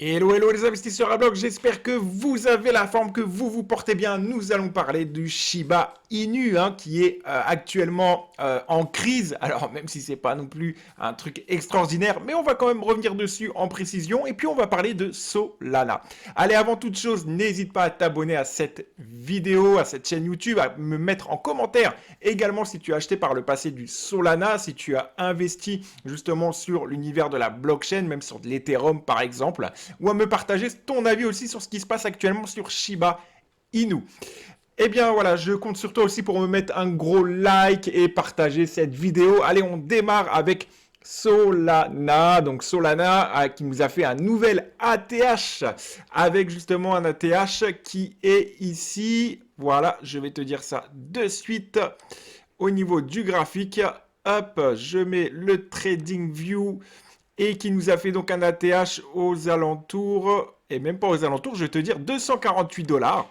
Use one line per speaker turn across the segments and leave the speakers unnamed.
Hello, hello les investisseurs à bloc, j'espère que vous avez la forme, que vous vous portez bien. Nous allons parler du Shiba Inu qui est actuellement en crise. Alors même si c'est pas non plus un truc extraordinaire, mais on va quand même revenir dessus en précision. Et puis on va parler de Solana. Allez, avant toute chose, n'hésite pas à t'abonner à cette vidéo, à cette chaîne YouTube, à me mettre en commentaire également si tu as acheté par le passé du Solana, si tu as investi justement sur l'univers de la blockchain, même sur de l'Ethereum par exemple, ou à me partager ton avis aussi sur ce qui se passe actuellement sur Shiba Inu. Eh bien voilà, je compte sur toi aussi pour me mettre un gros like et partager cette vidéo. Allez, on démarre avec Solana. Donc Solana qui nous a fait un nouvel ATH avec justement un ATH qui est ici. Voilà, je vais te dire ça de suite au niveau du graphique. Hop, je mets le TradingView et qui nous a fait donc un ATH aux alentours, et même pas aux alentours, je vais te dire 248 dollars.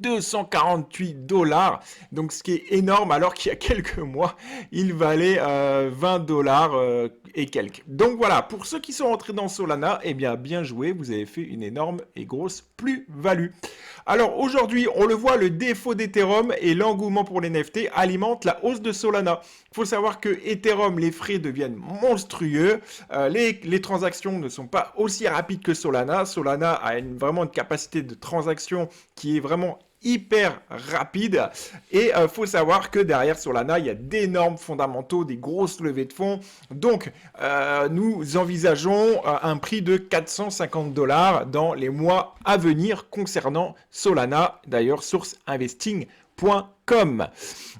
248 dollars, donc ce qui est énorme alors qu'il y a quelques mois, il valait 20 dollars et quelques. Donc voilà, pour ceux qui sont rentrés dans Solana, eh bien joué, vous avez fait une énorme et grosse plus-value. Alors aujourd'hui, on le voit, le défaut d'Ethereum et l'engouement pour les NFT alimentent la hausse de Solana. Il faut savoir que Ethereum, les frais deviennent monstrueux, les transactions ne sont pas aussi rapides que Solana. Solana a vraiment une capacité de transaction qui est vraiment hyper rapide et faut savoir que derrière Solana il y a d'énormes fondamentaux, des grosses levées de fonds, donc nous envisageons un prix de 450 dollars dans les mois à venir concernant Solana, d'ailleurs source investing.com.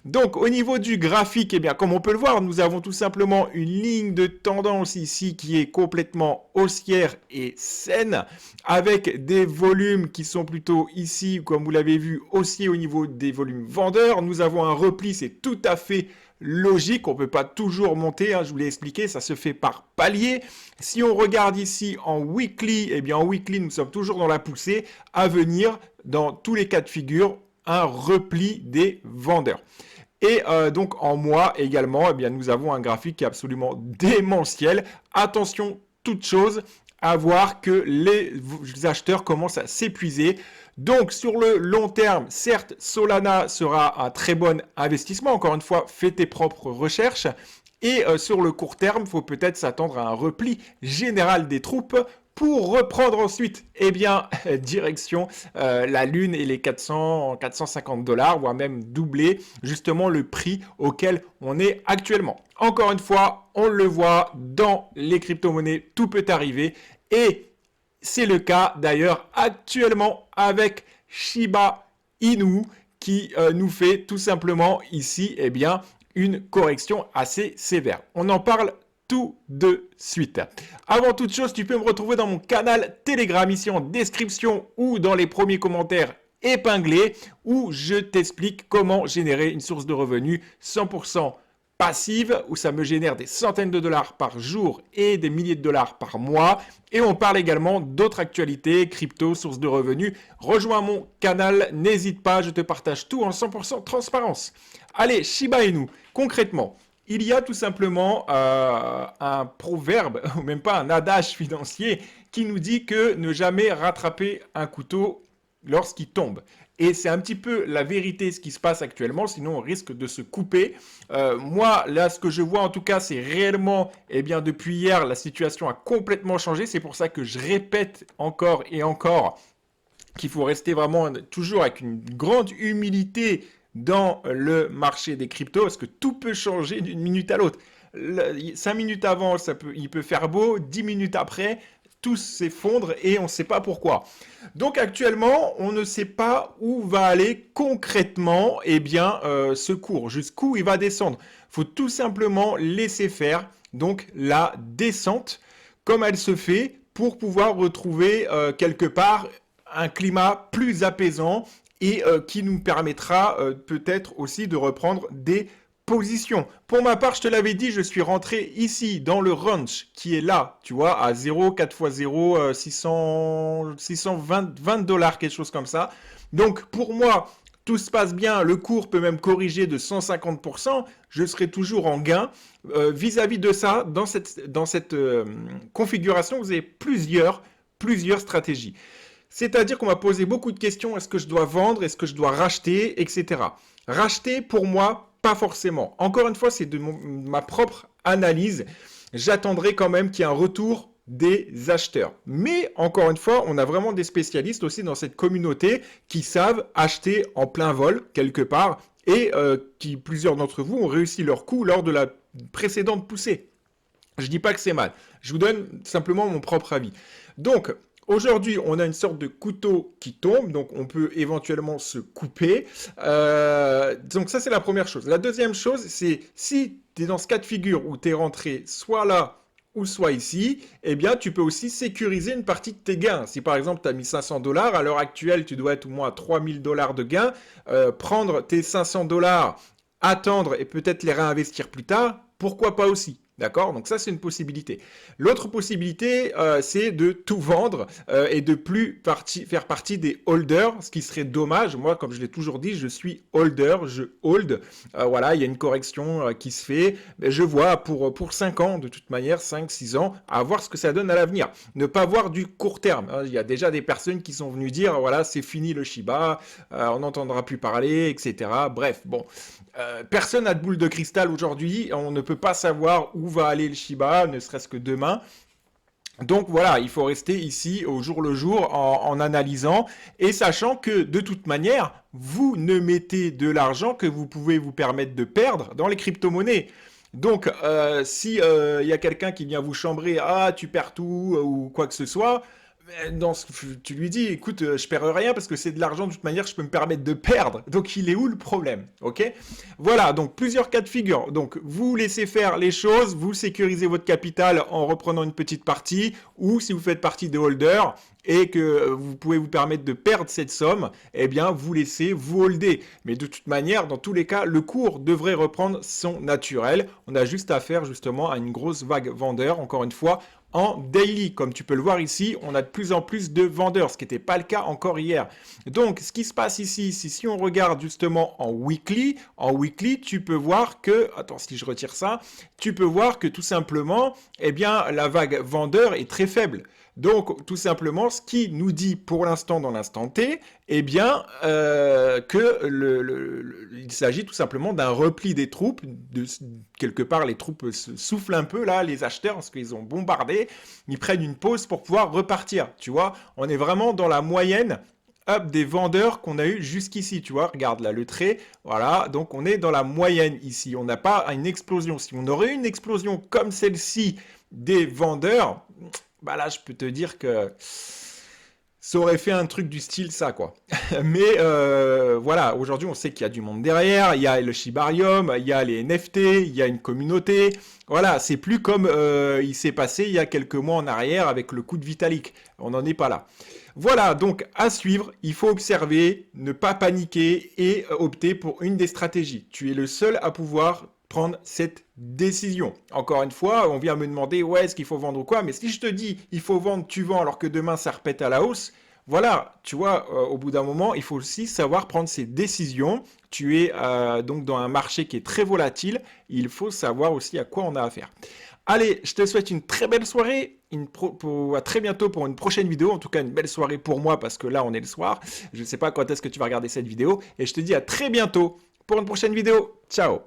Donc au niveau du graphique, eh bien comme on peut le voir, nous avons tout simplement une ligne de tendance ici qui est complètement haussière et saine, avec des volumes qui sont plutôt ici, comme vous l'avez vu, haussiers au niveau des volumes vendeurs. Nous avons un repli, c'est tout à fait logique, on ne peut pas toujours monter, je vous l'ai expliqué, ça se fait par palier. Si on regarde ici en weekly, eh bien en weekly, nous sommes toujours dans la poussée à venir, dans tous les cas de figure, un repli des vendeurs. Et donc en mois également, eh bien, nous avons un graphique qui est absolument démentiel. Attention, toute chose, à voir que les acheteurs commencent à s'épuiser. Donc sur le long terme, certes, Solana sera un très bon investissement. Encore une fois, fais tes propres recherches. Et sur le court terme, il faut peut-être s'attendre à un repli général des troupes pour reprendre ensuite, eh bien, direction la Lune et les 450 dollars, voire même doubler justement le prix auquel on est actuellement. Encore une fois, on le voit dans les crypto-monnaies, tout peut arriver. Et c'est le cas d'ailleurs actuellement avec Shiba Inu qui nous fait tout simplement ici, eh bien, une correction assez sévère. On en parle tout de suite. Avant toute chose, tu peux me retrouver dans mon canal Telegram ici en description ou dans les premiers commentaires épinglés où je t'explique comment générer une source de revenus 100% passive où ça me génère des centaines de dollars par jour et des milliers de dollars par mois. Et on parle également d'autres actualités, crypto, sources de revenus. Rejoins mon canal, n'hésite pas, je te partage tout en 100% transparence. Allez, Shiba Inu, concrètement, il y a tout simplement un proverbe, ou même pas un adage financier, qui nous dit que ne jamais rattraper un couteau lorsqu'il tombe. Et c'est un petit peu la vérité ce qui se passe actuellement, sinon on risque de se couper. Moi, là, ce que je vois en tout cas, c'est réellement, eh bien, depuis hier, la situation a complètement changé. C'est pour ça que je répète encore et encore qu'il faut rester vraiment toujours avec une grande humilité dans le marché des cryptos, parce que tout peut changer d'une minute à l'autre. 5 minutes avant, il peut faire beau, 10 minutes après, tout s'effondre et on ne sait pas pourquoi. Donc actuellement, on ne sait pas où va aller concrètement ce cours, jusqu'où il va descendre. Il faut tout simplement laisser faire donc la descente comme elle se fait pour pouvoir retrouver quelque part un climat plus apaisant et qui nous permettra peut-être aussi de reprendre des positions. Pour ma part, je te l'avais dit, je suis rentré ici dans le range qui est là, tu vois, à 0, 4 x 0, 620 dollars, quelque chose comme ça. Donc pour moi, tout se passe bien, le cours peut même corriger de 150%, je serai toujours en gain. Vis-à-vis de ça, dans cette configuration, vous avez plusieurs plusieurs stratégies. C'est-à-dire qu'on m'a posé beaucoup de questions, est-ce que je dois vendre, est-ce que je dois racheter, etc. Racheter, pour moi, pas forcément. Encore une fois, c'est de ma propre analyse. J'attendrai quand même qu'il y ait un retour des acheteurs. Mais encore une fois, on a vraiment des spécialistes aussi dans cette communauté qui savent acheter en plein vol quelque part et plusieurs d'entre vous ont réussi leur coup lors de la précédente poussée. Je dis pas que c'est mal, je vous donne simplement mon propre avis. Donc, aujourd'hui, on a une sorte de couteau qui tombe, donc on peut éventuellement se couper. Donc ça, c'est la première chose. La deuxième chose, c'est si tu es dans ce cas de figure où tu es rentré soit là, ou soit ici, eh bien, tu peux aussi sécuriser une partie de tes gains. Si par exemple, tu as mis 500 $, à l'heure actuelle, tu dois être au moins à 3000 $ de gains, prendre tes 500 $, attendre et peut-être les réinvestir plus tard, pourquoi pas aussi? D'accord? Donc ça, c'est une possibilité. L'autre possibilité, c'est de tout vendre et de plus faire partie des holders, ce qui serait dommage. Moi, comme je l'ai toujours dit, je suis holder, je hold. Voilà, il y a une correction qui se fait. Mais je vois pour 5 ans, de toute manière, 5-6 ans, à voir ce que ça donne à l'avenir. Ne pas voir du court terme. Il y a déjà des personnes qui sont venues dire, voilà, c'est fini le Shiba, on n'entendra plus parler, etc. Bref, bon. Personne n'a de boule de cristal aujourd'hui. On ne peut pas savoir où va aller le Shiba, ne serait-ce que demain. Donc voilà, il faut rester ici au jour le jour en analysant et sachant que de toute manière, vous ne mettez de l'argent que vous pouvez vous permettre de perdre dans les crypto-monnaies. Donc si y a quelqu'un qui vient vous chambrer, ah tu perds tout ou quoi que ce soit, tu lui dis, écoute, je perds rien parce que c'est de l'argent, de toute manière, je peux me permettre de perdre. Donc, il est où le problème? Ok? Voilà, donc plusieurs cas de figure. Donc, vous laissez faire les choses, vous sécurisez votre capital en reprenant une petite partie, ou si vous faites partie des holders et que vous pouvez vous permettre de perdre cette somme, eh bien, vous laissez vous holder. Mais de toute manière, dans tous les cas, le cours devrait reprendre son naturel. On a juste à faire justement à une grosse vague vendeur, encore une fois, en daily. Comme tu peux le voir ici, on a de plus en plus de vendeurs, ce qui n'était pas le cas encore hier. Donc, ce qui se passe ici, si on regarde justement en weekly, tu peux voir que, attends, si je retire ça, tu peux voir que tout simplement, eh bien, la vague vendeur est très faible. Donc, tout simplement, ce qui nous dit pour l'instant, dans l'instant T, eh bien, il s'agit tout simplement d'un repli des troupes. Quelque part, les troupes se soufflent un peu, là, les acheteurs, parce qu'ils ont bombardé. Ils prennent une pause pour pouvoir repartir. Tu vois, on est vraiment dans la moyenne des vendeurs qu'on a eu jusqu'ici, tu vois, regarde là le trait, voilà, donc on est dans la moyenne ici, on n'a pas une explosion. Si on aurait eu une explosion comme celle-ci des vendeurs, bah là je peux te dire que ça aurait fait un truc du style ça, quoi. Mais voilà, aujourd'hui on sait qu'il y a du monde derrière, il y a le Shibarium, il y a les NFT, il y a une communauté. Voilà, c'est plus comme il s'est passé il y a quelques mois en arrière avec le coup de Vitalik. On n'en est pas là. Voilà, donc à suivre, il faut observer, ne pas paniquer et opter pour une des stratégies. Tu es le seul à pouvoir prendre cette décision. Encore une fois, on vient me demander, ouais, est-ce qu'il faut vendre ou quoi? Mais si je te dis, il faut vendre, tu vends, alors que demain, ça répète à la hausse, voilà, tu vois, au bout d'un moment, il faut aussi savoir prendre ses décisions. Tu es donc dans un marché qui est très volatile. Il faut savoir aussi à quoi on a affaire. Allez, je te souhaite une très belle soirée. À très bientôt pour une prochaine vidéo. En tout cas, une belle soirée pour moi parce que là, on est le soir. Je ne sais pas quand est-ce que tu vas regarder cette vidéo. Et je te dis à très bientôt pour une prochaine vidéo. Ciao!